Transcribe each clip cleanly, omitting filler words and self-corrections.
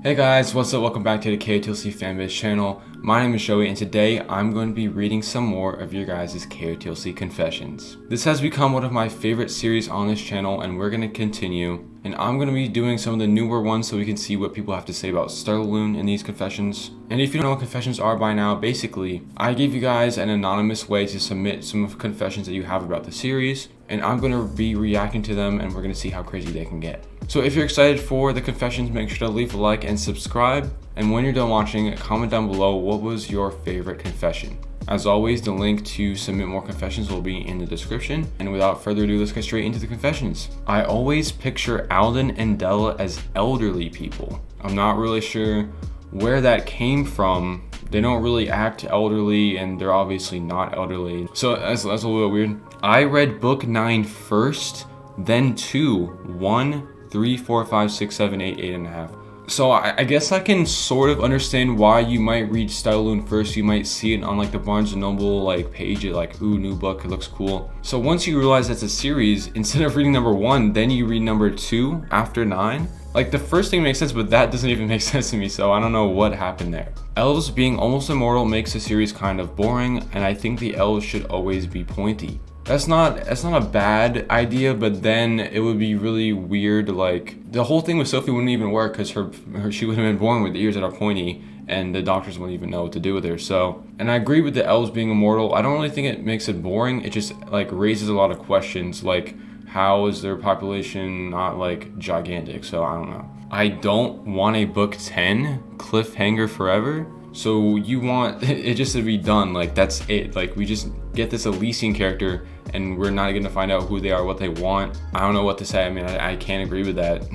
Hey guys, what's up? Welcome back to the KotLC Fanbase channel. My name is Joey and today I'm going to be reading some more of your guys' KotLC confessions. This has become one of my favorite series on this channel and we're going to continue. And I'm going to be doing some of the newer ones so we can see what people have to say about Stellarlune in these confessions. And if you don't know what confessions are by now, basically, I give you guys an anonymous way to submit some of the confessions that you have about the series. And I'm going to be reacting to them and we're going to see how crazy they can get. So if you're excited for the confessions, make sure to leave a like and subscribe. And when you're done watching, comment down below what was your favorite confession. As always, the link to submit more confessions will be in the description. And without further ado, let's get straight into the confessions. I always picture Alden and Della as elderly people. I'm not really sure where that came from. They don't really act elderly and they're obviously not elderly. So that's a little bit weird. I read book 9 first, then 2, 1, 3, 4, 5, 6, 7, 8, 8.5. So I guess I can sort of understand why you might read Stellarlune first. You might see it on like the Barnes & Noble like page, like, ooh, new book, it looks cool. So once you realize that's a series, instead of reading number 1, then you read number 2 after 9. Like the first thing makes sense, but that doesn't even make sense to me, so I don't know what happened there. Elves being almost immortal makes the series kind of boring, and I think the elves should always be pointy. That's not a bad idea, but then it would be really weird. Like the whole thing with Sophie wouldn't even work because she would have been born with ears that are pointy and the doctors wouldn't even know what to do with her. So, and I agree with the elves being immortal. I don't really think it makes it boring. It just like raises a lot of questions, like how is their population not like gigantic? So I don't know. I don't want a book 10 cliffhanger forever. So you want it just to be done, like that's it. Like we just get this Elysian character and we're not going to find out who they are, what they want. I don't know what to say. I mean, I can't agree with that.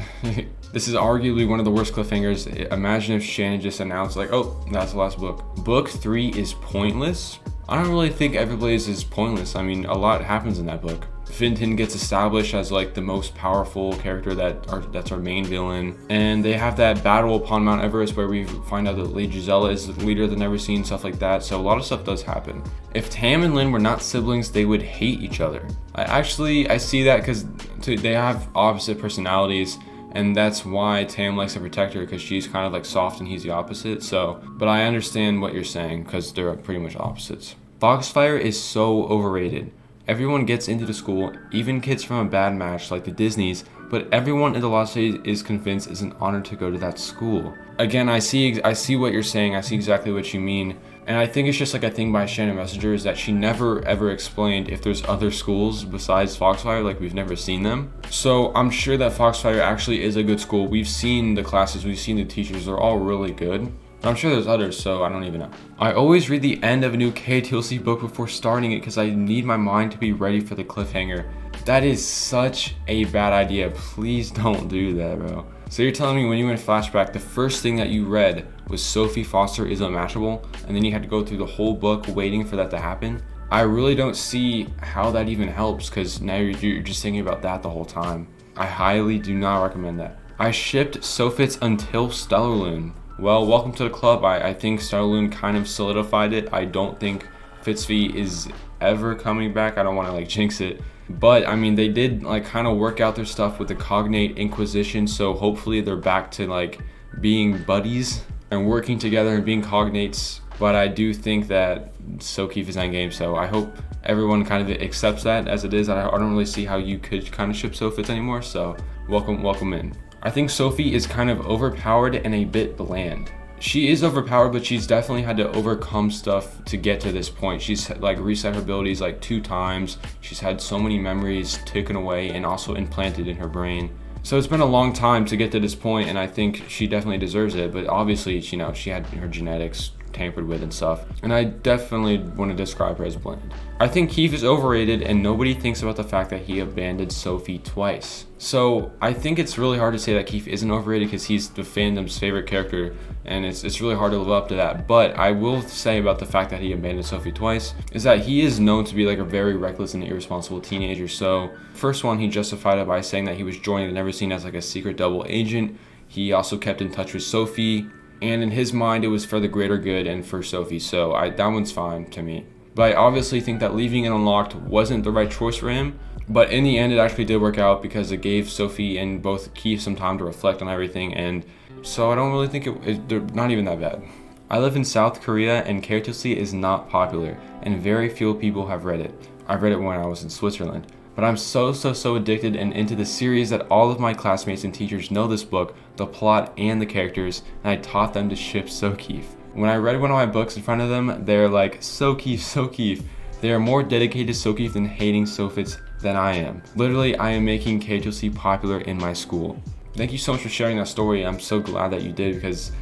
This is arguably one of the worst cliffhangers. Imagine if Shannon just announced like, oh, that's the last book. Book 3 is pointless. I don't really think Everblaze is pointless. I mean, a lot happens in that book. Finton gets established as like the most powerful character that's our main villain, and they have that battle upon Mount Everest where we find out that Lady Gisela is the leader of the Never Seen, stuff like that. So a lot of stuff does happen. If Tam and Lynn were not siblings, they would hate each other. I see that because they have opposite personalities, and that's why Tam likes to protect her because she's kind of like soft and he's the opposite. So, but I understand what you're saying because they're pretty much opposites. Foxfire is so overrated. Everyone gets into the school, even kids from a bad match like the Disneys, but everyone in the Lost City is convinced it's an honor to go to that school. Again, I see what you're saying. I see exactly what you mean. And I think it's just like a thing by Shannon Messenger is that she never ever explained if there's other schools besides Foxfire, like we've never seen them. So I'm sure that Foxfire actually is a good school. We've seen the classes, we've seen the teachers, they're all really good. But I'm sure there's others, so I don't even know. I always read the end of a new KotLC book before starting it because I need my mind to be ready for the cliffhanger. That is such a bad idea. Please don't do that, bro. So you're telling me when you went flashback, the first thing that you read was Sophie Foster is unmatchable, and then you had to go through the whole book waiting for that to happen? I really don't see how that even helps because now you're just thinking about that the whole time. I highly do not recommend that. I shipped Sophitz until Stellarlune. Well, welcome to the club. I think Stellarlune kind of solidified it. I don't think Fitzvee is ever coming back. I don't want to like jinx it. But I mean, they did like kind of work out their stuff with the Cognate Inquisition. So hopefully they're back to like being buddies and working together and being cognates. But I do think that Sokeef is endgame. So I hope everyone kind of accepts that as it is. I don't really see how you could kind of ship Sophitz anymore. So welcome in. I think Sophie is kind of overpowered and a bit bland. She is overpowered, but she's definitely had to overcome stuff to get to this point. She's like reset her abilities like 2 times. She's had so many memories taken away and also implanted in her brain. So it's been a long time to get to this point, and I think she definitely deserves it. But obviously, you know, she had her genetics tampered with and stuff, and I definitely want to describe her as bland. I think Keith is overrated and nobody thinks about the fact that he abandoned Sophie twice. So I think it's really hard to say that Keith isn't overrated because he's the fandom's favorite character and it's really hard to live up to that. But I will say about the fact that he abandoned Sophie twice is that he is known to be like a very reckless and irresponsible teenager. So first one, he justified it by saying that he was joining the Never Seen as like a secret double agent. He also kept in touch with Sophie, and in his mind it was for the greater good and for Sophie. So that one's fine to me. But I obviously think that leaving it unlocked wasn't the right choice for him. But in the end, it actually did work out because it gave Sophie and both Keith some time to reflect on everything, and so I don't really think they're not even that bad. I live in South Korea and KotLC is not popular, and very few people have read it. I read it when I was in Switzerland. But I'm so addicted and into the series that all of my classmates and teachers know this book, the plot, and the characters, and I taught them to ship Sokeef. When I read one of my books in front of them, they're like, Sokeef, Sokeef. They are more dedicated to Sokeef than hating Sofits than I am. Literally, I am making KotLC popular in my school. Thank you so much for sharing that story. I'm so glad that you did because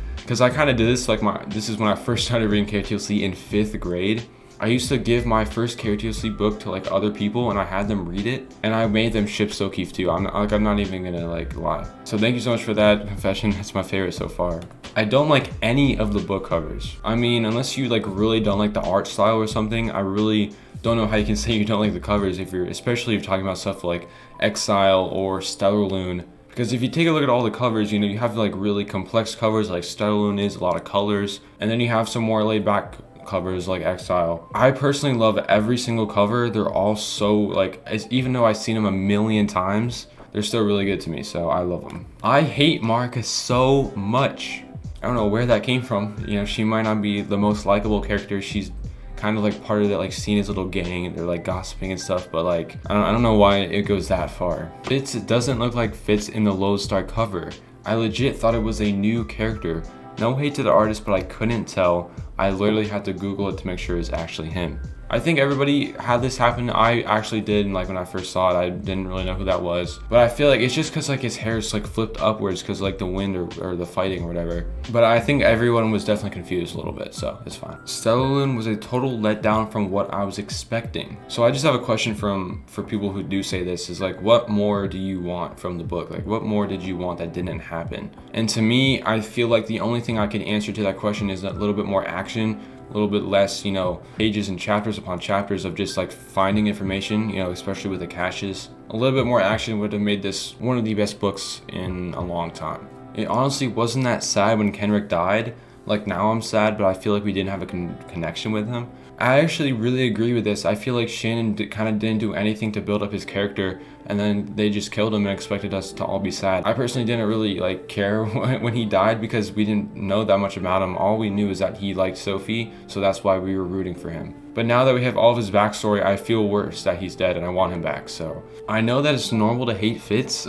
I kind of did this, this is when I first started reading KotLC in 5th grade. I used to give my first KotLC book to like other people and I had them read it and I made them ship Sokeef too. I'm not even gonna like lie. So thank you so much for that confession. That's my favorite so far. I don't like any of the book covers. I mean, unless you like really don't like the art style or something, I really don't know how you can say you don't like the covers especially if you're talking about stuff like Exile or Stellarlune. Because if you take a look at all the covers, you know, you have like really complex covers like Stellarlune is, a lot of colors, and then you have some more laid back covers like Exile. I personally love every single cover. They're all so like, even though I've seen them a million times, they're still really good to me, so I love them. I hate Marika so much. I don't know where that came from. You know, she might not be the most likable character. She's kind of like part of that like Cena's little gang and they're like gossiping and stuff, but like I don't know why it goes that far. Fitz doesn't look like Fitz in the Lodestar cover. I legit thought it was a new character. No hate to the artist, but I couldn't tell. I literally had to Google it to make sure it's actually him. I think everybody had this happen. I actually did, and like when I first saw it, I didn't really know who that was. But I feel like it's just because like his hair is like flipped upwards because like the wind or the fighting or whatever. But I think everyone was definitely confused a little bit, so it's fine. Stellarlune was a total letdown from what I was expecting. So I just have a question for people who do say this is like, what more do you want from the book? Like what more did you want that didn't happen? And to me, I feel like the only thing I could answer to that question is a little bit more action, a little bit less, you know, pages and chapters upon chapters of just like finding information, you know, especially with the caches. A little bit more action would have made this one of the best books in a long time. It honestly wasn't that sad when Kenrick died. Like now I'm sad, but I feel like we didn't have a connection with him. I actually really agree with this. I feel like Shannon kind of didn't do anything to build up his character, and then they just killed him and expected us to all be sad. I personally didn't really like care when he died because we didn't know that much about him. All we knew is that he liked Sophie, so that's why we were rooting for him. But now that we have all of his backstory, I feel worse that he's dead and I want him back. So I know that it's normal to hate Fitz,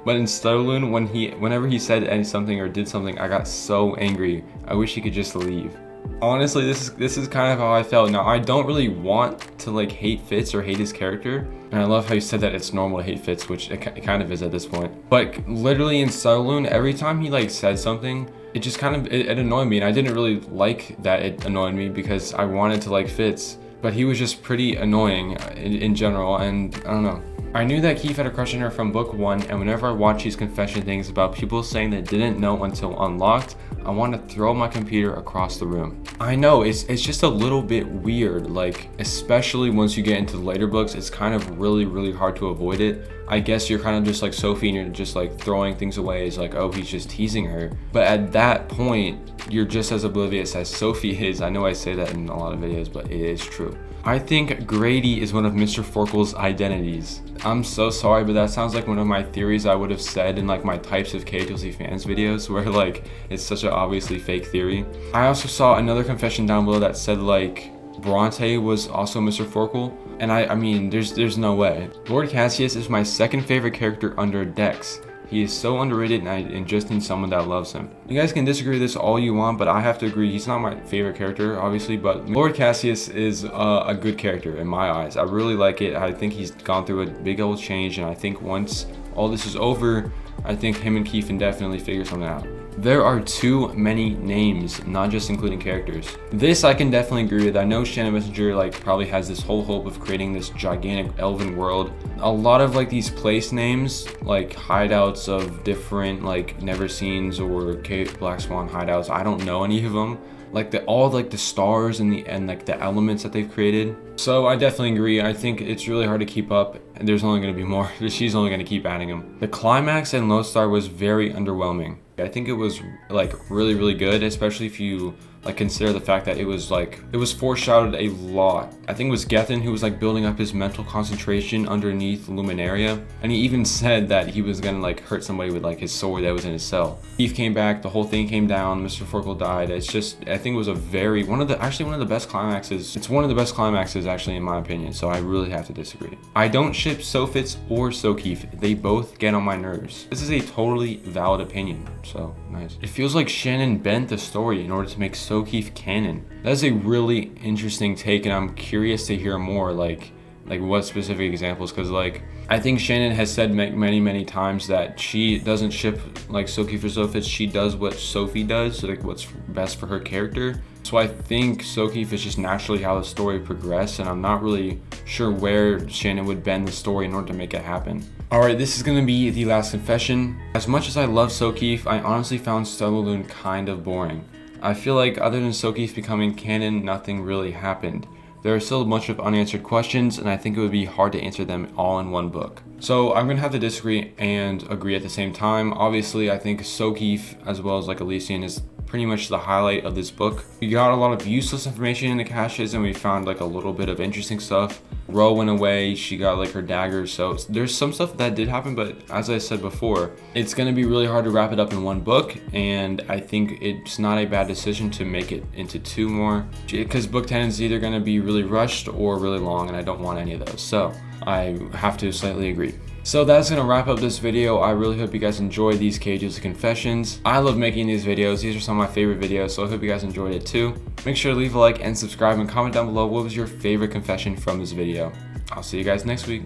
but in Stellarlune, whenever he said something or did something, I got so angry. I wish he could just leave. Honestly, this is kind of how I felt. Now, I don't really want to like hate Fitz or hate his character. And I love how you said that it's normal to hate Fitz, which it kind of is at this point. But literally in Stellarlune, every time he like said something, it just kind of, it annoyed me. And I didn't really like that it annoyed me because I wanted to like Fitz. But he was just pretty annoying in general, and I don't know. I knew that Keith had a crush on her from book 1, and whenever I watch these confession things about people saying they didn't know until unlocked, I want to throw my computer across the room. I know, it's just a little bit weird, like, especially once you get into the later books, it's kind of really hard to avoid it. I guess you're kind of just like Sophie and you're just like throwing things away as like, oh, he's just teasing her. But at that point, you're just as oblivious as Sophie is. I know I say that in a lot of videos, but it is true. I think Grady is one of Mr. Forkel's identities. I'm so sorry, but that sounds like one of my theories I would have said in like my types of KotLC fans videos where like it's such an obviously fake theory. I also saw another confession down below that said like Bronte was also Mr. Forkel, and I mean there's no way. Lord Cassius is my second favorite character under Dex. He is so underrated and just need someone that loves him. You guys can disagree with this all you want, but I have to agree he's not my favorite character, obviously, but Lord Cassius is a good character in my eyes. I really like it. I think he's gone through a big old change, and I think once all this is over, I think him and Keith can definitely figure something out. There are too many names, not just including characters. This I can definitely agree with. I know Shannon Messenger like probably has this whole hope of creating this gigantic elven world. A lot of like these place names, like hideouts of different like Neverseens or Black Swan hideouts, I don't know any of them. Like all like the stars and like the elements that they've created. So I definitely agree. I think it's really hard to keep up, and there's only going to be more. She's only going to keep adding them. The climax in Lodestar was very underwhelming. I think it was like really good, especially if you like consider the fact that it was foreshadowed a lot. I think it was Gethin who was like building up his mental concentration underneath Luminaria, and he even said that he was gonna like hurt somebody with like his sword that was in his cell. Eve came back, the whole thing came down, Mr. Forkle died. It's just, I think it was a very, one of the best climaxes. It's one of the best climaxes actually in my opinion, so I really have to disagree. I don't ship Sophitz or Sokeef. They both get on my nerves. This is a totally valid opinion, so nice. It feels like Shannon bent the story in order to make Sokeef canon. That is a really interesting take, and I'm curious to hear more, like what specific examples, because like I think Shannon has said many times that she doesn't ship like Sokeef or Sophitz. She does what Sophie does, so like what's best for her character. So I think Sokeef is just naturally how the story progressed, and I'm not really sure where Shannon would bend the story in order to make it happen. Alright, this is going to be the last confession. As much as I love Sokeef, I honestly found Stellarlune kind of boring. I feel like other than Sokeef becoming canon, nothing really happened. There are still a bunch of unanswered questions, and I think it would be hard to answer them all in one book. So I'm going to have to disagree and agree at the same time. Obviously, I think Sokeef, as well as like Elysian, is pretty much the highlight of this book. We got a lot of useless information in the caches, and we found like a little bit of interesting stuff. Ro went away, she got like her dagger, so there's some stuff that did happen, but as I said before, it's going to be really hard to wrap it up in one book, and I think it's not a bad decision to make it into 2 more, because book 10 is either going to be really rushed or really long, and I don't want any of those, so I have to slightly agree. So that's going to wrap up this video. I really hope you guys enjoyed these KotLC confessions. I love making these videos. These are some of my favorite videos, so I hope you guys enjoyed it too. Make sure to leave a like and subscribe and comment down below what was your favorite confession from this video. I'll see you guys next week.